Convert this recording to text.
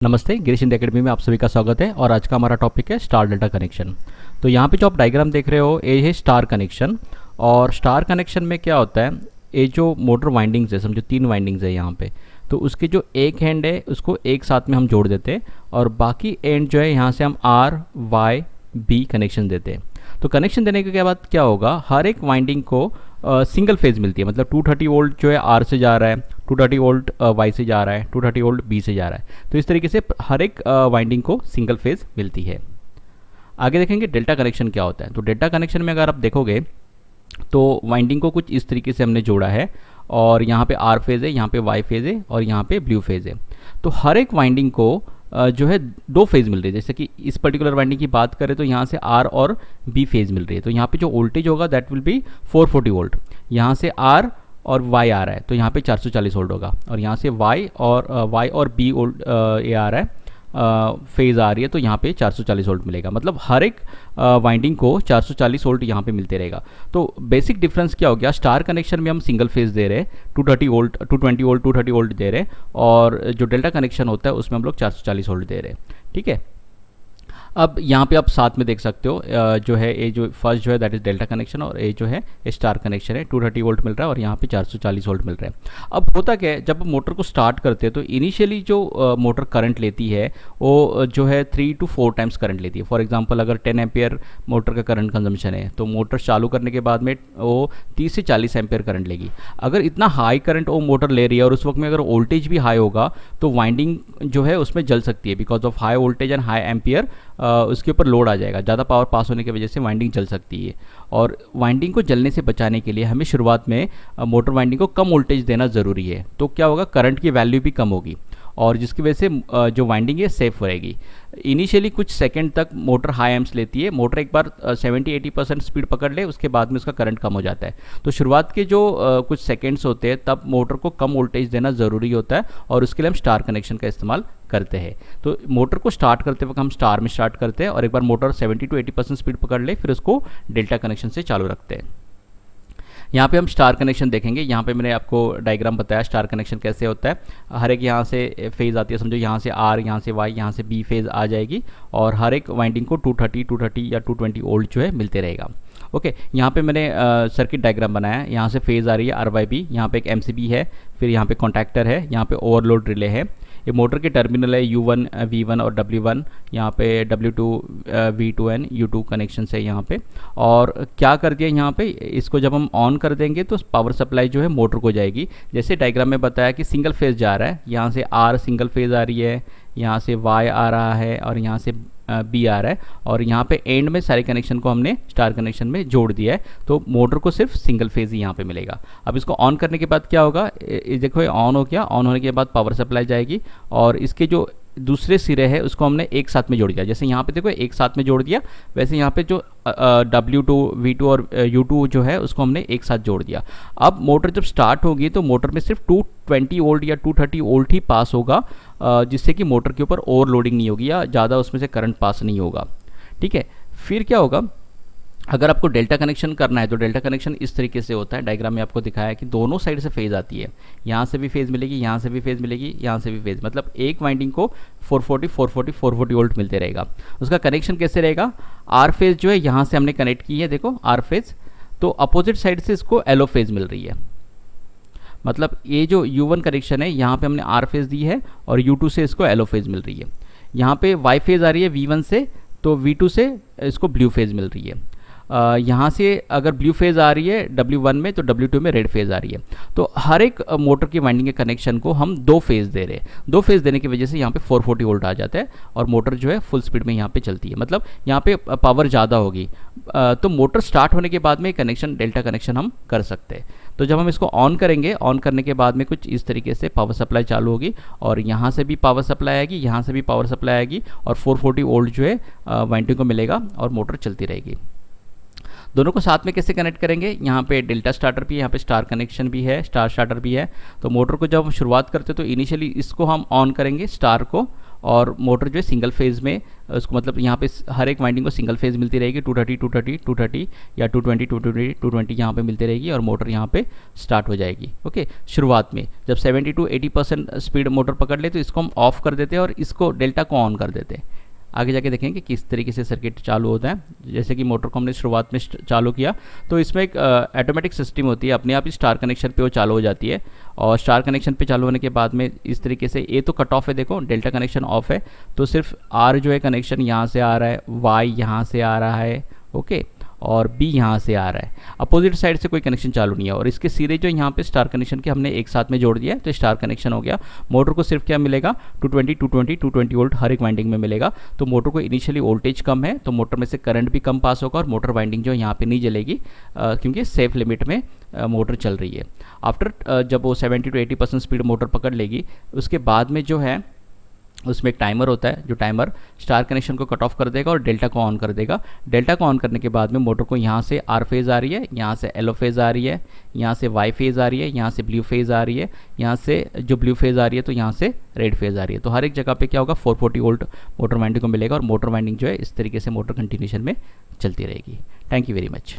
नमस्ते, Girish India academy में आप सभी का स्वागत है। और आज का हमारा टॉपिक है स्टार डेल्टा कनेक्शन। तो यहाँ पे जो आप डायग्राम देख रहे हो ये है स्टार कनेक्शन। और स्टार कनेक्शन में क्या होता है, ये जो मोटर वाइंडिंग्स है, समझो 3 वाइंडिंग्स है यहाँ पे, तो उसके जो एक हैंड है उसको एक साथ में हम जोड़ देते हैं और बाकी एंड जो है यहाँ से हम आर वाई बी कनेक्शन देते हैं। तो कनेक्शन देने के बाद क्या होगा, हर एक वाइंडिंग को सिंगल फेज मिलती है। मतलब 230 वोल्ट जो है आर से जा रहा है, 230 वोल्ट वाई से जा रहा है, 230 वोल्ट बी से जा रहा है। तो इस तरीके से हर एक वाइंडिंग को सिंगल फेज मिलती है। आगे देखेंगे डेल्टा कनेक्शन क्या होता है। तो डेल्टा कनेक्शन में अगर आप देखोगे तो वाइंडिंग को कुछ इस तरीके से हमने जोड़ा है और यहाँ पे आर फेज है, यहाँ पे वाई फेज है और यहाँ पे ब्लू फेज है। तो हर एक वाइंडिंग को जो है 2 फेज मिल रही है। जैसे कि इस पर्टिकुलर वाइंडिंग की बात करें तो यहाँ से आर और बी फेज मिल रही है। तो यहाँ पे जो वोल्टेज होगा दैट विल बी 440 वोल्ट। यहाँ से आर और वाई आ रहा है तो यहाँ पे 440 वोल्ट होगा। और यहाँ से वाई और बी वोल्ट ये आ रहा है, फेज आ रही है, तो यहाँ पे 440 वोल्ट मिलेगा। मतलब हर एक वाइंडिंग को 440 वोल्ट यहाँ पे मिलते रहेगा। तो बेसिक डिफरेंस क्या हो गया, स्टार कनेक्शन में हम सिंगल फेज दे रहे हैं 230 वोल्ट 220 वोल्ट 230 वोल्ट दे रहे हैं, और जो डेल्टा कनेक्शन होता है उसमें हम लोग 440 वोल्ट दे रहे हैं। ठीक है। अब यहाँ पे आप साथ में देख सकते हो जो है ये जो फर्स्ट जो है दैट इज डेल्टा कनेक्शन और ये जो है स्टार कनेक्शन है। 230 वोल्ट मिल रहा है और यहाँ पे 440 वोल्ट मिल रहा है। अब होता क्या है, जब मोटर को स्टार्ट करते हैं तो इनिशियली जो मोटर करंट लेती है वो जो है 3 to 4 टाइम्स करंट लेती है। फॉर एग्जांपल अगर 10 एम्पियर मोटर का करंट कंजम्पशन है तो मोटर चालू करने के बाद में वो 30 से 40 एम्पियर करंट लेगी। अगर इतना हाई करंट वो मोटर ले रही है और उस वक्त में अगर वोल्टेज भी हाई होगा तो वाइंडिंग जो है उसमें जल सकती है। Because of high voltage and high ampere उसके ऊपर लोड आ जाएगा, ज़्यादा पावर पास होने की वजह से वाइंडिंग जल सकती है। और वाइंडिंग को जलने से बचाने के लिए हमें शुरुआत में मोटर वाइंडिंग को कम वोल्टेज देना ज़रूरी है। तो क्या होगा, करंट की वैल्यू भी कम होगी और जिसकी वजह से जो वाइंडिंग है सेफ रहेगी। इनिशियली कुछ सेकंड तक मोटर हाई एम्प्स लेती है। मोटर एक बार 70-80% स्पीड पकड़ ले उसके बाद में उसका करंट कम हो जाता है। तो शुरुआत के जो कुछ सेकंड्स होते हैं तब मोटर को कम वोल्टेज देना ज़रूरी होता है और उसके लिए हम स्टार कनेक्शन का इस्तेमाल करते हैं। तो मोटर को स्टार्ट करते वक्त हम स्टार में स्टार्ट करते हैं और एक बार मोटर 70-80% स्पीड पकड़ ले फिर उसको डेल्टा कनेक्शन से चालू रखते हैं। यहाँ पे हम स्टार कनेक्शन देखेंगे। यहाँ पे मैंने आपको डायग्राम बताया स्टार कनेक्शन कैसे होता है। हर एक यहाँ से फेज़ आती है, समझो यहाँ से आर, यहाँ से वाई, यहाँ से बी फेज़ आ जाएगी और हर एक वाइंडिंग को 230 या 220 वोल्ट जो है मिलते रहेगा। ओके, यहाँ पे मैंने सर्किट डायग्राम बनाया है। यहाँ से फेज़ आ रही है आर वाई बी, यहाँ पे एक एमसीबी है, फिर यहाँ पे कॉन्टैक्टर है, यहाँ पे ओवरलोड रिले है। ये मोटर के टर्मिनल है U1 V1 और W1, यहाँ पे W2 V2 and U2 connection है यहाँ पे। और क्या कर दिया यहाँ पे, इसको जब हम ऑन कर देंगे तो पावर सप्लाई जो है मोटर को जाएगी। जैसे डायग्राम में बताया कि सिंगल फेज जा रहा है, यहाँ से R सिंगल फेज आ रही है, यहाँ से Y आ रहा है और यहाँ से बी आ रहा है और यहाँ पे एंड में सारे कनेक्शन को हमने स्टार कनेक्शन में जोड़ दिया है। तो मोटर को सिर्फ सिंगल फेज ही यहाँ पे मिलेगा। अब इसको ऑन करने के बाद क्या होगा, देखो ये ऑन हो गया। ऑन होने के बाद पावर सप्लाई जाएगी और इसके जो दूसरे सिरे है उसको हमने एक साथ में जोड़ दिया। जैसे यहाँ पे देखो एक साथ में जोड़ दिया, वैसे यहाँ पे जो W2 V2 और U2 जो है उसको हमने एक साथ जोड़ दिया। अब मोटर जब स्टार्ट होगी तो मोटर में सिर्फ 220 वोल्ट या 230 वोल्ट ही पास होगा, जिससे कि मोटर के ऊपर ओवरलोडिंग नहीं होगी या ज़्यादा उसमें से करंट पास नहीं होगा। ठीक है। फिर क्या होगा, अगर आपको डेल्टा कनेक्शन करना है तो डेल्टा कनेक्शन इस तरीके से होता है। डायग्राम में आपको दिखाया है कि दोनों साइड से फेज़ आती है, यहाँ से भी फेज़ मिलेगी, यहाँ से भी फेज़ मिलेगी, यहाँ से भी फेज़। मतलब एक वाइंडिंग को 440 वोल्ट मिलते रहेगा। उसका कनेक्शन कैसे रहेगा, आर फेज़ जो है यहाँ से हमने कनेक्ट की है, देखो आर फेज़, तो अपोजिट साइड से इसको एलो फेज़ मिल रही है। मतलब ये जो U1 कनेक्शन है यहाँ पे हमने आर फेज़ दी है और U2 से इसको एलो फेज़ मिल रही है। यहाँ पे वाई फेज़ आ रही है V1 से, तो V2 से इसको ब्लू फेज़ मिल रही है। यहाँ से अगर ब्लू फेज़ आ रही है W1 में तो W2 में रेड फेज़ आ रही है। तो हर एक मोटर की वाइंडिंग के कनेक्शन को हम 2 फेज़ दे रहे हैं। 2 फेज़ देने की वजह से यहाँ पे 440 वोल्ट आ जाता है और मोटर जो है फुल स्पीड में यहाँ पे चलती है। मतलब यहाँ पे पावर ज़्यादा होगी। तो मोटर स्टार्ट होने के बाद में कनेक्शन डेल्टा कनेक्शन हम कर सकते हैं। तो जब हम इसको ऑन करेंगे, ऑन करने के बाद में कुछ इस तरीके से पावर सप्लाई चालू होगी और यहाँ से भी पावर सप्लाई आएगी, यहाँ से भी पावर सप्लाई आएगी और 440 वोल्ट जो है वाइंडिंग को मिलेगा और मोटर चलती रहेगी। दोनों को साथ में कैसे कनेक्ट करेंगे, यहाँ पे डेल्टा स्टार्टर भी है, यहाँ पे स्टार कनेक्शन भी है, स्टार स्टार्टर भी है। तो मोटर को जब हम शुरुआत करते हैं तो इनिशियली इसको हम ऑन करेंगे स्टार को और मोटर जो है सिंगल फेज़ में उसको मतलब यहाँ पे हर एक वाइंडिंग को सिंगल फेज़ मिलती रहेगी 230 230 230 या 220 220 220 यहाँ पे मिलती रहेगी और मोटर यहाँ पे स्टार्ट हो जाएगी। ओके, शुरुआत में जब 70 to 80% स्पीड मोटर पकड़ ले तो इसको हम ऑफ़ कर देते हैं और इसको डेल्टा को ऑन कर देते हैं। आगे जाके देखेंगे कि किस तरीके से सर्किट चालू होता है। जैसे कि मोटर को हमने शुरुआत में चालू किया तो इसमें एक ऑटोमेटिक सिस्टम होती है, अपने आप ही स्टार कनेक्शन पे वो चालू हो जाती है। और स्टार कनेक्शन पे चालू होने के बाद में इस तरीके से ये तो कट ऑफ है, देखो डेल्टा कनेक्शन ऑफ है, तो सिर्फ आर जो है कनेक्शन यहाँ से आ रहा है, वाई यहाँ से आ रहा है, ओके, और बी यहाँ से आ रहा है। अपोजिट साइड से कोई कनेक्शन चालू नहीं है और इसके सीधे जो यहाँ पे स्टार कनेक्शन के हमने एक साथ में जोड़ दिया है तो स्टार कनेक्शन हो गया। मोटर को सिर्फ क्या मिलेगा 220 वोल्ट हर एक वाइंडिंग में मिलेगा। तो मोटर को इनिशियली वोल्टेज कम है तो मोटर में से करंट भी कम पास होगा और मोटर वाइंडिंग जो यहाँ पे नहीं जलेगी क्योंकि सेफ लिमिट में मोटर चल रही है। आफ्टर जब वो 70 to 80% स्पीड मोटर पकड़ लेगी उसके बाद में जो है उसमें एक टाइमर होता है, जो टाइमर स्टार कनेक्शन को कट ऑफ कर देगा और डेल्टा को ऑन कर देगा। डेल्टा को ऑन करने के बाद में मोटर को यहाँ से आर फेज़ आ रही है, यहाँ से एलो फेज़ आ रही है, यहाँ से वाई फेज़ आ रही है, यहाँ से ब्लू फेज़ आ रही है, यहाँ से जो ब्लू फेज़ आ रही है तो यहाँ से रेड फेज़ आ रही है। तो हर एक जगह पे क्या होगा 440 वोल्ट मोटर वाइंडिंग को मिलेगा और मोटर वाइंडिंग जो है इस तरीके से मोटर कंटिन्यूशन में चलती रहेगी। Thank you very much.